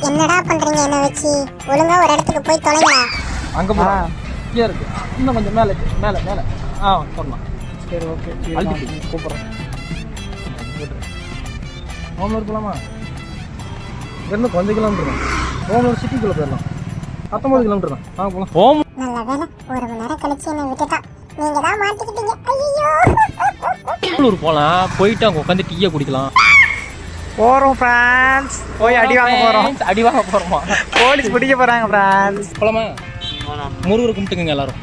என்னடா பண்றீங்க என்ன வச்சு? ஒழுங்கா ஒரு இடத்துக்கு போய் தொலைங்க. அங்க போறா இங்க இருக்கு. இன்னும் கொஞ்சம் மேல மேல மேல போடலாம். சரி ஓகே கூப்பிடுறேன். ஹோம்ஒர்க் போலாமா? இன்னும் கொஞ்சம் கிலோமீட்டர் தான். ஹோம்ஒர்க் சிட்டிக்குள்ள போயிடலாம். 19 கிலோமீட்டர் தான். வாங்க போலாம். ஹோம் நல்ல வேலை ஒரு மணி நேரம் கழிச்சு என்ன விட்டுட்டான். நீங்க தான் மாட்டிக்கிட்டீங்க. ஐயோ பெங்களூர் போலாம். போயிட்டு அங்க உட்காந்து டீயை குடிக்கலாம். போறோம் ஃப்ரெண்ட்ஸ். போய் அடி வாங்க போறோம். அடி வாங்க போறோமா? போலீஸ் பிடிக்க போறாங்க ஃப்ரெண்ட்ஸ். போலாமா? முருகரை கும்பிட்டுங்க எல்லாரும்.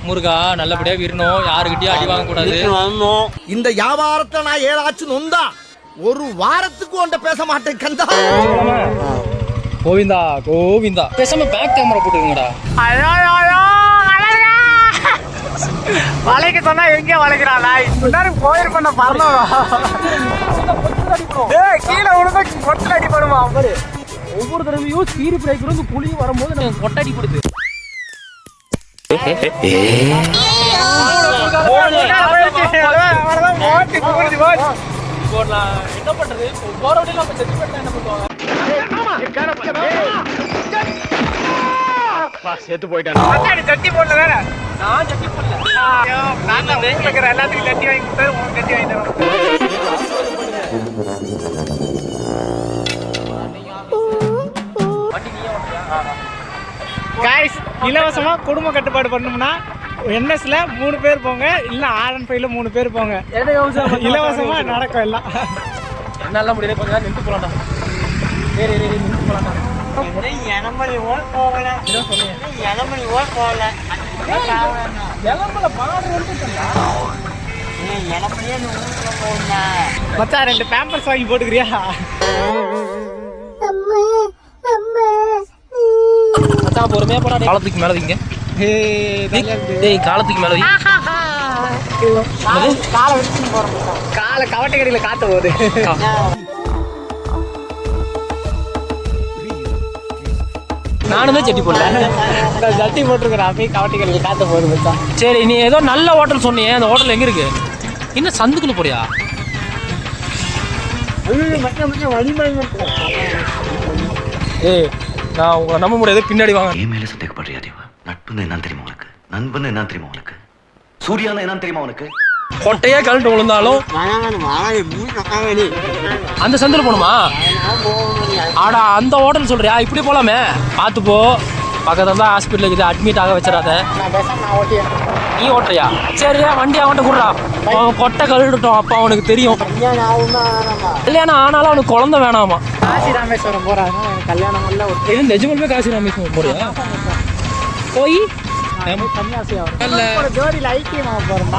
முருகா நல்லபடியா விரணும். யாருக்கிட்டயும் அடி வாங்க கூடாது. இந்த வியாபாரத்தை நான் ஏதாச்சும் நொந்தா ஒரு வாரத்துக்கு ஒன்றை பேச மாட்டேன் கந்தா. கோவிந்தா கோவிந்தா. பேசாம பேக் கேமரா போட்டுக்கங்கடா. வளைக்க சொன்னா எங்க வளைக்கிறான்? முன்னாடி போயிருப்ப பரலாம். கீழே விழுந்தா கொட்டை அடி படுமா? ஒவ்வொரு தடவையும் ஸ்பீடு பிரேக்கர் வந்து புளியும் வரும்போது நான் கொட்டடி கொடுத்து என்ன பண்றது? போற வழியில நம்ம செட் பண்ணா என்ன பண்ணுவாங்க? செத்து போயிட்டான். சட்டி போடல வேற. நான் சட்டி போடல. நான் தான் இருக்கிற எல்லாத்துக்கும் சட்டி வாங்கி கொடுத்தா உங்களுக்கு சட்டி வாங்கி தரோம். காய்ஸ், இலவசமா குடும்ப கட்டுப்பாடு பண்ணணும்னா என்எஸ்ல 3 பேர் போங்க, இல்ல R15ல 3 பேர் போங்க. இலவசமா நடக்கும் எல்லாம். என்னால முடியல. கொஞ்ச நேரம் நின்று போலாம்டா. நின்று போலாம்டா. மச்சான் 2 பேம்பர்ஸ் வாங்கி போட்டுக்கிறியா? மச்சான் பொறுமையா போடா. காலத்துக்கு மேல வைங்க. காலத்துக்கு மேல காலை வச்சு போறோம். காலை கவட்டை கடையில காத்த போகுது. நானும் தான் சட்டி போடல. சட்டி போட்டுருக்கிறேன். அப்படியே கவட்டை கடையில காத்த போகுது மச்சான். சரி, நீ ஏதோ நல்ல ஹோட்டல் சொன்னியே, அந்த ஹோட்டல் எங்க இருக்கு? இன்னும் சந்துக்குள்ள போறியா? ஏய், நான் உங்களை நம்ப முடியாது. பின்னாடி வாங்க. என் மேல சந்தேகப்படுறியா தேவா? நட்புன்னு என்ன தெரியுமா உனக்கு? நண்பன்னு என்ன தெரியுமா உனக்கு? சூர்யான்னு என்ன தெரியுமா உனக்கு? கொட்டையே கழட்டு விழுந்தாலும் அந்த சந்தில போகணுமா? ஆடா, அந்த ஹோட்டல் சொல்றியா? இப்படி போலாமே. பார்த்து போ. பக்கத்துல தான் ஹாஸ்பிட்டல் இருக்குது. அட்மிட் ஆக வச்சிடாத. நீ ஓட்டுறியா? சரி, வண்டி அவன்கிட்ட கொடுறா. அவன் கொட்டை கழுவிட்டோம். அப்போ அவனுக்கு தெரியும். கல்யாணம் ஆனாலும் அவனுக்கு குழந்தை வேணாமா. காசி ராமேஸ்வரம் போறாங்க. கல்யாணம் எல்லாம் இது நிஜமாலுமே காசி ராமேஸ்வரம் போறியா? போய் ஜோடியில் ஐக்கியமாக போறோம்.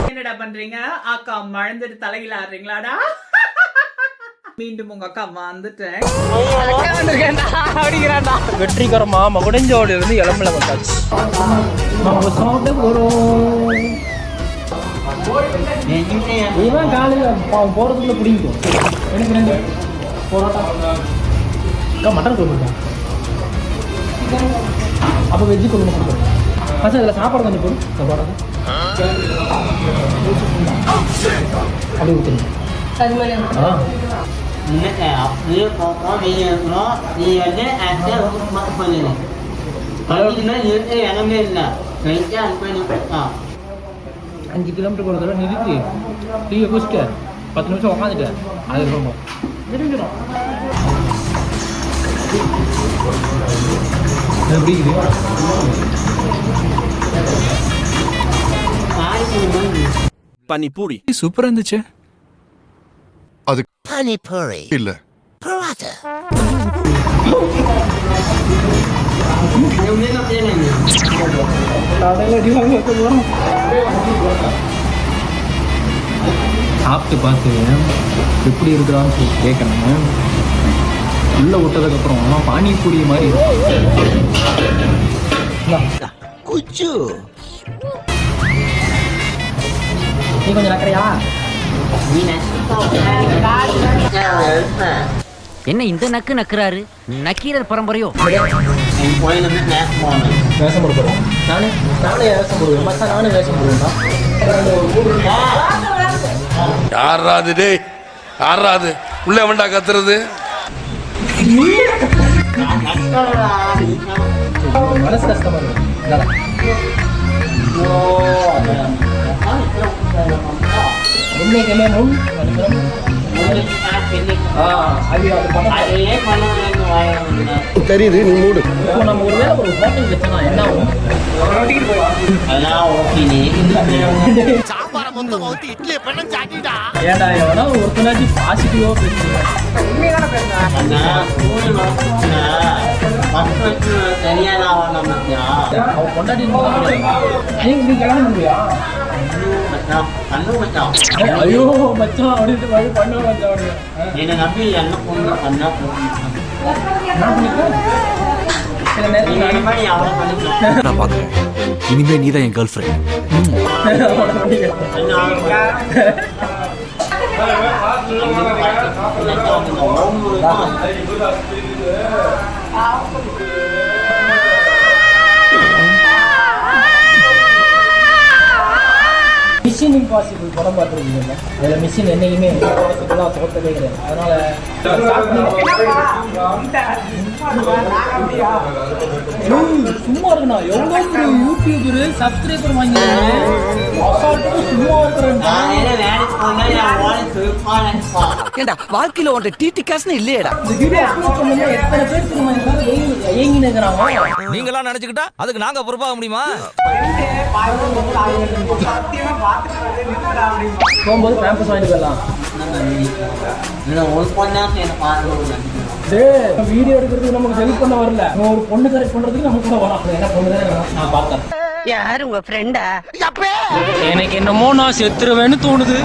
என்னடா பண்றீங்க? அக்கா மழந்துட்டு தலையில ஆடுறீங்களாடா? மீண்டும் உங்க அக்கா வந்துட்டேன். வெற்றிகரமா மகுடஞ்சோடில இருந்து இளம்பல வந்தாச்சு. நம்ம சாப்பிட போறோம். இவன் காலையில போறதுக்குள்ள பிடிக்கும். எனக்கு 2 பரோட்டா அக்கா மட்டன் கொடுத்துருக்கேன். அப்போ வெஜ்ஜு கொண்டு கொடுத்துருக்கேன். ஃபஸ்ட் அதில் சாப்பாடு கொஞ்சம் போடும். சாப்பாடு அப்படி கொடுத்துருங்க. அஞ்சு கிலோமீட்டர் ஒரு தடவை நிறுத்தி டீயை குடிச்சிட்டு 10 நிமிஷம் உட்காந்துட்டு அது ரொம்ப தெரிஞ்சிடும். பனிபூரி சூப்பரா இருந்துச்சு. அது பனிபூரி இல்ல, பரோட்டா. சாப்பிட்டு பார்த்து எப்படி இருக்கிறான்னு சொல்லி கேட்குறேன். உள்ளே விட்டதுக்கப்புறம் பானிபூரி மாதிரி குச்சு நீ கொஞ்சம் நக்கறியா? என்ன இந்த நக்கு நக்குறாரு? நக்கீரர் பரம்பரையோ? வேஷம் போட போகிறேன். நானே வேஷம் போடுவேன். மச்சான் நானும் வேஷம் போடுவேன்டா. யாராது டேய், யாராது உள்ள வேண்டா கத்துறது? மனசு கஷ்டமா இருக்கு. என்னைக்குமே முன் தெரியுது, நீ மூடு. இப்போ நம்ம ஒருவேளை ஒரு ஹோட்டல் வச்சோம்னா என்ன ஆகும்? சாம்பார மொத்தம் ஊத்தி இட்லியை பண்ண சாட்டிட்டா. ஏன்டா எவனா ஒருத்தனாச்சும் பாசிட்டிவா பேசுறேன். அவன் கொண்டாடி நீங்க கல்யாணம் பண்ணுவியா? ஐயோ மச்சான் அப்படின்னு மாதிரி பண்ண மச்சான். என்ன நம்பி என்ன பொண்ணு பண்ணா சில நேரத்தில் நான் பாக்குறேன். இனிமே நீ தான் என் கேர்ள் ஃப்ரெண்ட். மிஷின் இம்பாசிபிள் படம் பார்த்துருக்கீங்க. அதில் மிஷின் என்னைக்குமே இம்பாசிபிளாக தோற்றதே கிடையாது. அதனால சும்மா இருக்குண்ணா. எவ்வளோ ஒரு யூடியூபர் சப்ஸ்கிரைபர் வாங்கிடுறேன். சும்மா இருக்கிறேன். வாழ்க்கையில உன்ட டிடி காசுன்னு இல்லையடா. இந்த வீடியோ அப்லோட் பண்ணும்போது எத்தனை பேர் திரும்ப ஏங்கி நிற்கிறாங்க. நீங்களா நினைச்சுக்கிட்டா அதுக்கு நாங்க பொறுப்பாக முடியுமா? போகும்போது பேம்பஸ் வாங்கிட்டு போயிடலாம். ஒரு பொண்ணா பார்க்க வீடியோ எடுக்கிறதுக்கு நமக்கு ஹெல்ப் பண்ண வரல. ஒரு பொண்ணு கரெக்ட் பண்றதுக்கு நம்ம கூட வரலாம். என்ன பொண்ணு தான் நான் பார்த்தேன். யாரு உங்க ஃப்ரெண்டா? எனக்கு என்னமோ நான் செத்துருவேன்னு தோணுது.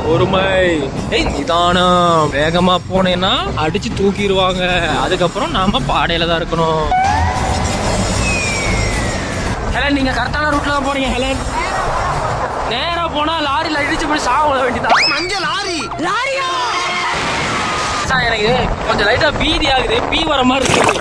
பொறுமை, நிதானம். வேகமா போனேன்னா அடிச்சு தூக்கிடுவாங்க. அதுக்கப்புறம் நாம பாடையில தான் இருக்கணும். ஹெலன், நீங்க கரெக்டான ரூட்ல தான் போறீங்க. ஹெலன், நேரா போனா லாரில இடிச்சு போய் சாவ வேண்டியதான். மஞ்ச லாரி லாரியா? எனக்கு கொஞ்சம் லைட்டா பீதி ஆகுது. பீ வர மாதிரி இருக்கு.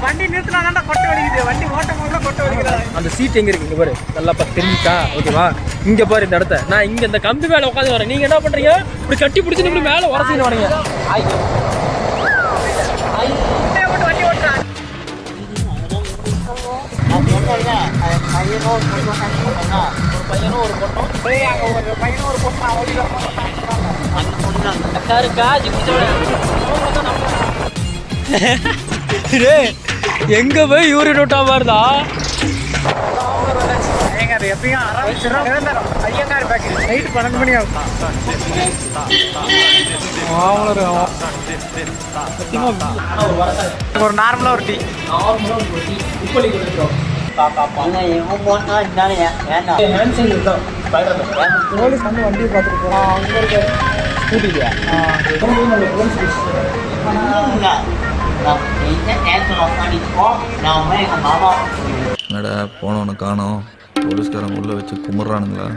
வண்டி நிறுத்தினா கொட்டை வலிக்குது. வண்டி ஓட்டம் போல கொட்டை வலிக்குது. அந்த சீட் எங்க இருக்கு? இங்க பாரு. நல்லா தெரிஞ்சுட்டா ஓகேவா? இங்க பாரு இந்த இடத்த. நான் இங்க இந்த கம்பி மேல உட்காந்து வரேன். நீங்க என்ன பண்றீங்க? இப்படி கட்டி பிடிச்சி இப்படி மேல உரசின்னு வரீங்க. வண்டி ஓட்டுறான். எங்க போய் யூரின் விட்டா மாதிரிதா? எப்பயும் ஐயங்கார் பேக்கரி நைட்டு 12 மணி ஆகும். ஒரு நார்மலா ஒரு டீ. போலீஸ் வந்து வண்டியை பார்த்துட்டு போறான். அங்க இருக்க ஸ்கூட்டியா என்னடா போனவனை காணோம். போலீஸ்காரங்க உள்ள வச்சு கும்பிட்றானுங்களா?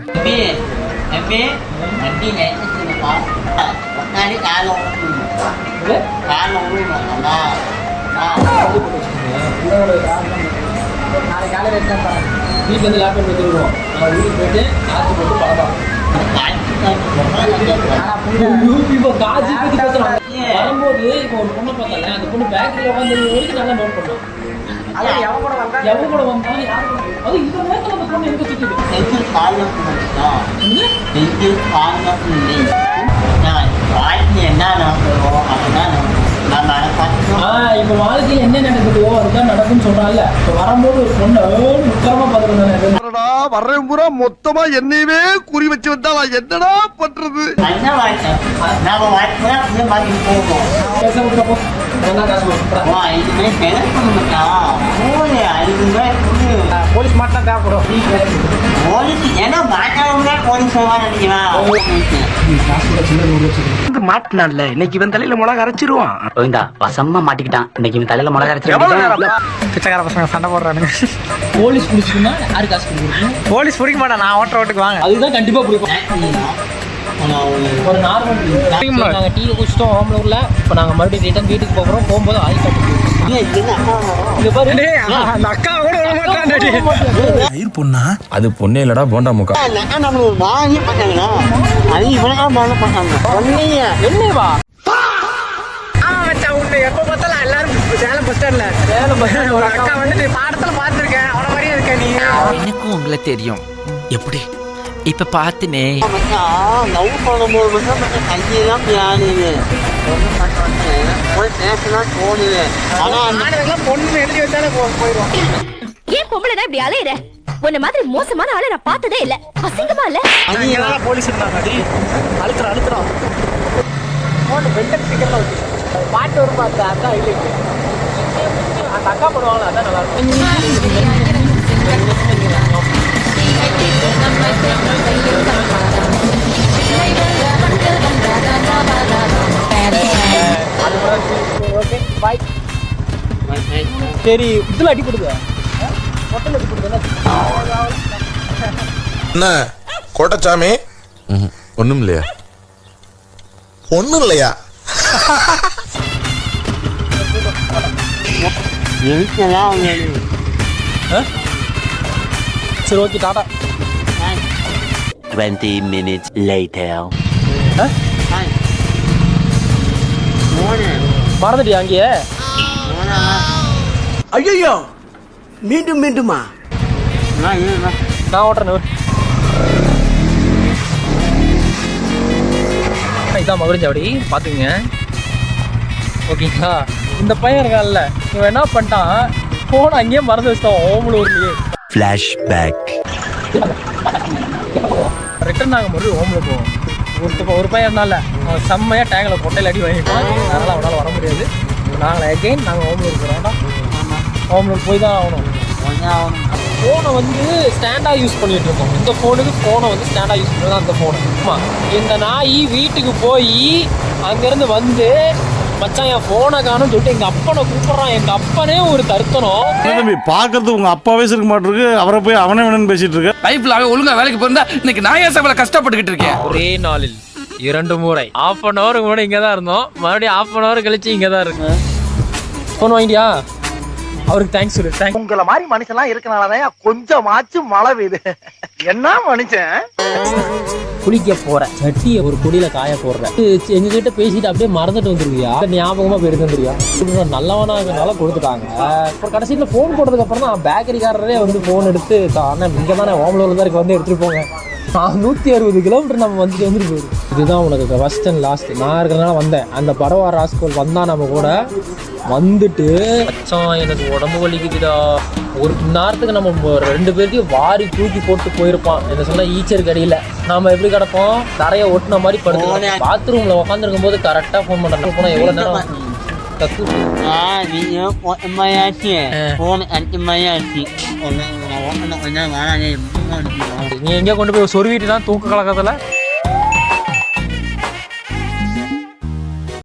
நாளைக்கு காலையில் எடுத்தான் வீட்டில் வந்து லேப்டாப் எடுத்து விடுவோம். நம்ம வீட்டுக்கு போயிட்டு காசு போட்டு பழம் இப்போ காசு பற்றி பேசுகிறாங்க. வரும்போது இப்போ ஒரு பொண்ணை பார்த்தால அந்த பொண்ணு பேக்கரியில் உட்காந்து வரைக்கும் நல்லா நோட் பண்ணோம். எவன் கூட வந்தாலும் யாரு அது இந்த நேரத்தில் அந்த பொண்ணு எங்கே சுற்றுது? இப்போ வாழ்க்கையில் என்ன நடக்குதோ அதுதான் நடக்குன்னு சொல்றாங்கல்ல. இப்போ வரும்போது ஒரு பொண்ணு உத்தரமா பார்த்துருந்தாங்க. வர்றேன் பூரா மொத்தமா என்னையவே குறி வச்சு வந்தா நான் என்னடா பண்றது? பேச விட்டுறப்போ காசு போலீஸ் மாட்டினா தேவைப்படும். போலீஸ் ஏன்னா மாட்டாங்க போலீஸ் நினைக்கலாம். மாட்டினான்ல இன்னைக்கு இவன் தலையில மிளகா அரைச்சிருவான். கோவிந்தா வசமா மாட்டிக்கிட்டான். இன்னைக்கு இவன் தலையில மிளகா அரைச்சு பிச்சைக்கார பசங்க சண்டை போடுறானுங்க. போலீஸ் பிடிச்சிருந்தா யாரு காசு கொடுக்குறீங்க? போலீஸ் பிடிக்க மாட்டேன், நான் ஓட்டுக்கு வாங்க. அதுதான் கண்டிப்பா பிடிக்கும். ஒரு நார்மல் நாங்க டீ குடிச்சிட்டோம் ஓமலூர்ல. இப்போ நாங்க மறுபடியும் ரிட்டர்ன் வீட்டுக்கு போகிறோம். போகும்போது ஆய் காட்டு இது பாரு அந்த அக்கா கூட வர மாட்டான். பொண்ணா அது பொண்ணே இல்லடா போண்டா முக்கா. நம்மளுக்கு வாங்கி பார்த்தாங்களா அது இவனுக்கா பண்ண பார்த்தாங்க. என்னவா எப்ப பார்த்தாலும் எல்லாரும் சேலம் பஸ் ஸ்டாண்ட்ல ஒரு அக்கா வந்துட்டு பாடத்துல பார்த்திருக்கேன், அவன மாதிரியே இருக்க நீ. எனக்கும் உங்களை தெரியும். எப்படி இப்ப பாத்துனே லவ் பண்ணும்போது கையெல்லாம் பியானுது போய் பேசலாம் தோணுது. ஆனா நானும் பொண்ணு எழுதி வச்சாலே போயிடும். ஏன் பொம்பளை இப்படி அலையிற? உன்ன மாதிரி மோசமான ஆளை நான் பார்த்ததே இல்ல. அசிங்கமா இல்ல? அங்கெல்லாம் போலீஸ் இருந்தாங்க. அழுத்துறான் போன் வெண்டக் டிக்கெட்ல வச்சு பாட்டு வரும் பார்த்த அக்கா இல்லைங்க. அந்த அக்கா போடுவாங்களா அதான் நல்லா இருக்கும். Okay bye. சரி இதுல அடி கொடுங்க. ஹோட்டல் அடி கொடுங்க. என்ன கோட்டச்சாமி ஒண்ணும் இல்லையா? ஒண்ணும் இல்லையா? எதுக்கெல்லாம் சரி ஓகே டாடா. 20 minutes later. மறந்துட்டியா அங்கேயே? ஐயோ மீண்டும் மீண்டுமா? நான் ஓட்டுறேன். இதான் மகுடிஞ்சாவடி பார்த்துக்குங்க. ஓகேங்களா? இந்த பையன் இருக்கான்ல இவன் என்ன பண்ணிட்டான், போன அங்கேயே மறந்து வச்சிட்டான் ஓமலூர்லயே. ஃபிளாஷ்பேக். ரிட்டர்ன் நாங்கள் மறுபடியும் ஓமலூர் போவோம். ஒரு பையன் இருந்தால அவன் செம்மையாக டேங்கில் கொட்டையில் அடி வாங்கிட்டான். அதனால் அவனால் வர முடியாது. நாங்கள் எகெயின் நாங்கள் ஓமலூர் போகிறோம். ஓமலூர் போய் தான் ஆகணும். ஃபோனை வந்து ஸ்டாண்டாக யூஸ் பண்ணிட்டு இருக்கோம். இந்த ஃபோனுக்கு ஃபோனை வந்து ஸ்டாண்டாக யூஸ் பண்ணுறது அந்த ஃபோனு. ஆமாம், இந்த நாய் வீட்டுக்கு போய் அங்கேருந்து வந்து மச்சான் என் ஃபோனை காணும்னு சொல்லிட்டு எங்கள் அப்பனை கூப்பிட்றான். எங்கள் அப்பனே ஒரு தருத்தனம். பாக்குறது உங்க அப்பாவே இருக்க மாட்டிருக்கு, அவரை போய் அவனே வேணும்னு பேசிட்டு இருக்க. லைஃப்ல அவன் ஒழுங்கா வேலைக்கு போயிருந்தா இன்னைக்கு நான் ஏன் சபையில கஷ்டப்பட்டுக்கிட்டு இருக்கேன். ஒரே நாளில் 2 முறை 1/2 hour கூட இங்கே தான் இருந்தோம். மறுபடியும் 1/2 hour கழிச்சு இங்கே தான் இருக்கேன். ஃபோன் வாங்கிட்டியா? அவருக்கு தேங்க்ஸ் சொல்லு. தேங்க்ஸ். உங்களை மாதிரி மனுஷன்லாம் இருக்கனாலதான் கொஞ்சமாச்சும் மழை பெய்யுது. என்ன மனுஷன்? குளிக்க போறேன், சட்டியை ஒரு குடியில காய போடுறேன். எங்க கிட்ட பேசிட்டு அப்படியே மறந்துட்டு வந்துருவியா? ஞாபகமா போயிட்டு வந்துருவியா? நல்லவனா இருக்கனால கொடுத்துட்டாங்க. அப்புறம் கடைசியில் ஃபோன் போட்டதுக்கு அப்புறம் தான் பேக்கரிக்காரரே வந்து ஃபோன் எடுத்து அண்ணா இங்கே தானே ஓமலூர்ல தான் இருக்கு, வந்து எடுத்துட்டு போங்க. 160 கிலோமீட்டர் நம்ம வந்துட்டு போயிடும். இதுதான் உனக்கு ஃபர்ஸ்ட் அண்ட் லாஸ்ட். நான் இருக்கிறதுனால வந்தேன். அந்த பரவா ராஸ்கோல் வந்தா நம்ம கூட வந்துட்டு மச்சான் எனக்கு உடம்பு வலிக்குதுடா. ஒரு நேரத்துக்கு நம்ம 2 பேர்த்தையும் வாரி தூக்கி போட்டு போயிருப்பான். என்ன சொன்னா ஈச்சர் கடையில் நாம எப்படி கிடப்போம், தரையை ஒட்டின மாதிரி படுத்து பாத்ரூம்ல உட்காந்துருக்கும் போது கரெக்டாக ஃபோன் பண்ணுறேன். போனால் எவ்வளோ நேரம் நீ எங்கே கொண்டு போய் சொருவிட்டு தான் தூக்க கலக்கத்தில்